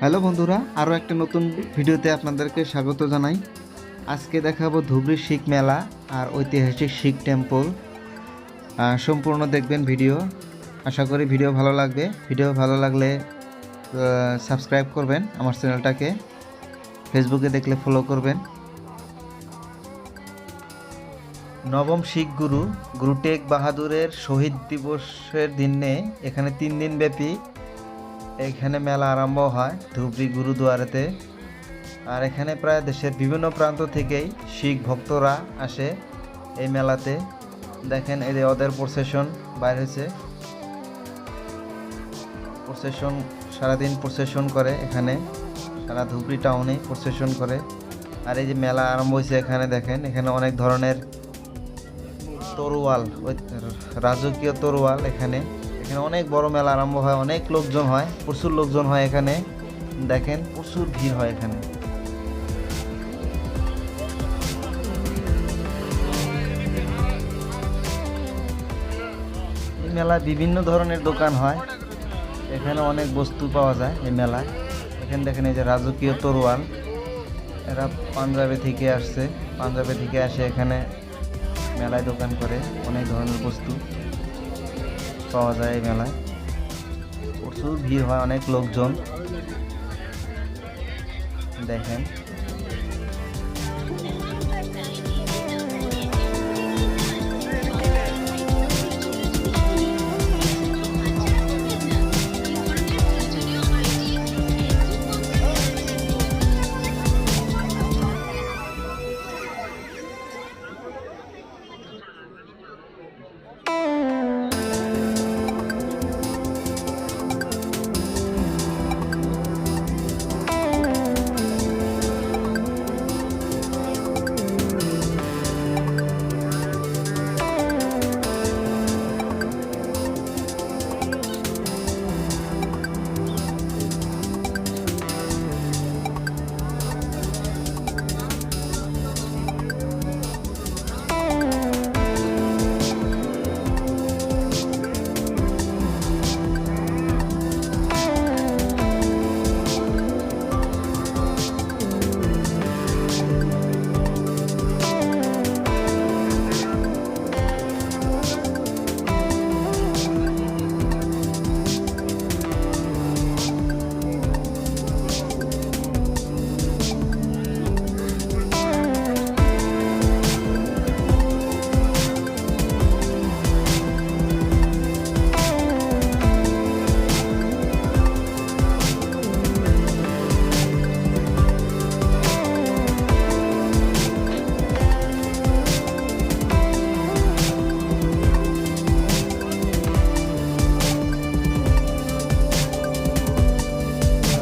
Hello বন্ধুরা, আরও একটা নতুন ভিডিওতে আপনাদেরকে স্বাগত জানাই। আজকে দেখাবো ধুবড়ী শিখ মেলা আর ঐতিহাসিক শিখ টেম্পল। সম্পূর্ণ দেখবেন ভিডিও। আশা করি ভিডিও ভালো লাগবে। ভিডিও ভালো লাগলে সাবস্ক্রাইব করবেন আমার চ্যানেলটাকে। ফেসবুকে দেখলে ফলো করবেন। নবম শিখ গুরু টেক বাহাদুরের শহীদ দিবসের দিনে এখানে 3 দিন ব্যাপী এখানে মেলা আরম্ভ হয় ধুবড়ী গুরুদুয়ারাতে। আর এখানে প্রায় দেশের বিভিন্ন প্রান্ত থেকেই শিখ ভক্তরা আসে এই মেলাতে। দেখেন এই যে ওদের প্রসেশন বাইর হয়েছে, প্রসেশন সারাদিন প্রসেশন করে এখানে, সারা ধুবড়ী টাউনে প্রসেশন করে। আর এই যে মেলা আরম্ভ হয়েছে এখানে দেখেন, এখানে অনেক ধরনের তরোয়াল, রাজকীয় তরোয়াল এখানে অনেক বড় মেলা আরম্ভ হয়, অনেক লোকজন হয়, প্রচুর লোকজন হয় এখানে। দেখেন প্রচুর ভিড় হয় এখানে। এই মেলায় বিভিন্ন ধরনের দোকান হয়, এখানে অনেক বস্তু পাওয়া যায় এই মেলায়। এখানে দেখেন এই যে রাজকীয় তরোয়াল, এরা পাঞ্জাবে থেকে আসছে, পাঞ্জাবে থেকে আসে এখানে মেলায় দোকান করে। অনেক ধরনের বস্তু পাওয়া যায় এই মেলায়, প্রচুর ভিড় হয়, অনেক লোকজন দেখেন।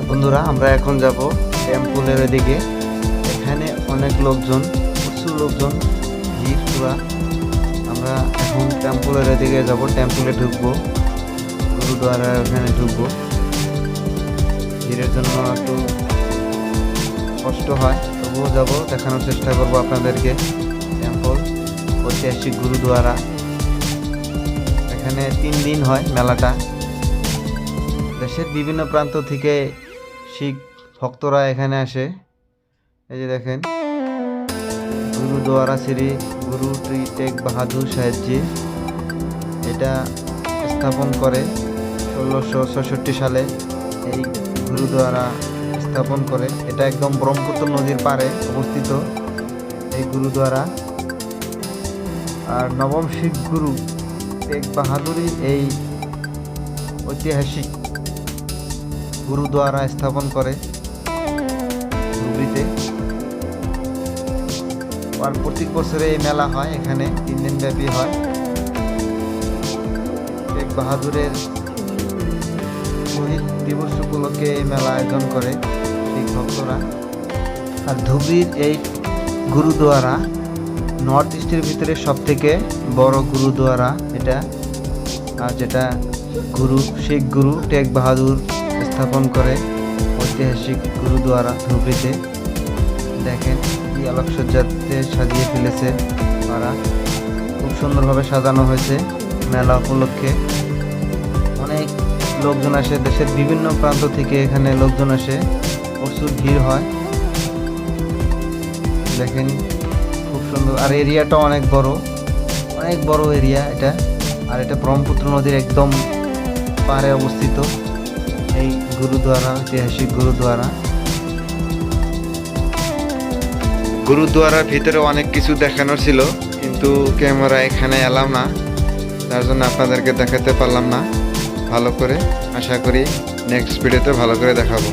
বন্ধুরা, আমরা এখন যাব টেম্পলের দিকে। এখানে অনেক লোকজন, প্রচুর লোকজন, ভিড় পুরা। আমরা এখন টেম্পলের দিকে যাব, টেম্পলে ঢুকবো, গুরুদ্বারা ওখানে ঢুকবো। ভিড়ের জন্য একটু কষ্ট হয়, তবুও যাব, দেখানোর চেষ্টা করব আপনাদেরকে। টেম্পল, ঐতিহাসিক গুরুদ্বারা, এখানে 3 দিন হয় মেলাটা। দেশের বিভিন্ন প্রান্ত থেকে শিখ ভক্তরা এখানে আসে। এই যে দেখেন, গুরুদ্বারা শ্রী গুরু টেক বাহাদুর সাহেবজি এটা স্থাপন করে 1666 সালে। এই গুরুদ্বারা স্থাপন করে, এটা একদম ব্রহ্মপুত্র নদীর পাড়ে অবস্থিত এই গুরুদ্বারা। আর নবম শিখ গুরু টেক বাহাদুরই এই ঐতিহাসিক গুরুদ্বারা স্থাপন করে ধুবড়ীতে। আর প্রতি বছরে এই মেলা হয়, এখানে 3 দিন ব্যাপী হয়। টেক বাহাদুরের শহীদ দিবস উপলক্ষে এই মেলা আয়োজন করে শিখ ভক্তরা। আর ধুবড়ীর এই গুরুদ্বারা নর্থ ইস্টের ভিতরে সবথেকে বড় গুরুদ্বারা এটা। আর যেটা শিখ গুরু টেক বাহাদুর স্থাপন করে ঐতিহাসিক গুরুদ্বারা ধুবড়ীতে। দেখেন কি আলোকসজ্জাতে সাজিয়ে ফেলেছে তারা, খুব সুন্দরভাবে সাজানো হয়েছে মেলা উপলক্ষে। অনেক লোকজন আসে, দেশের বিভিন্ন প্রান্ত থেকে এখানে লোকজন আসে, প্রচুর ভিড় হয়। দেখেন খুব সুন্দর, আর এরিয়াটা অনেক বড় এরিয়া এটা। আর এটা ব্রহ্মপুত্র নদীর একদম পাড়ে অবস্থিত এই গুরুদ্বারা, ঐতিহাসিক গুরুদ্বারা। গুরুদ্বারার ভিতরে অনেক কিছু দেখানোর ছিল, কিন্তু ক্যামেরা এখানে এলাম না, তার জন্য আপনাদেরকে দেখাতে পারলাম না ভালো করে। আশা করি নেক্সট ভিডিওতে ভালো করে দেখাবো।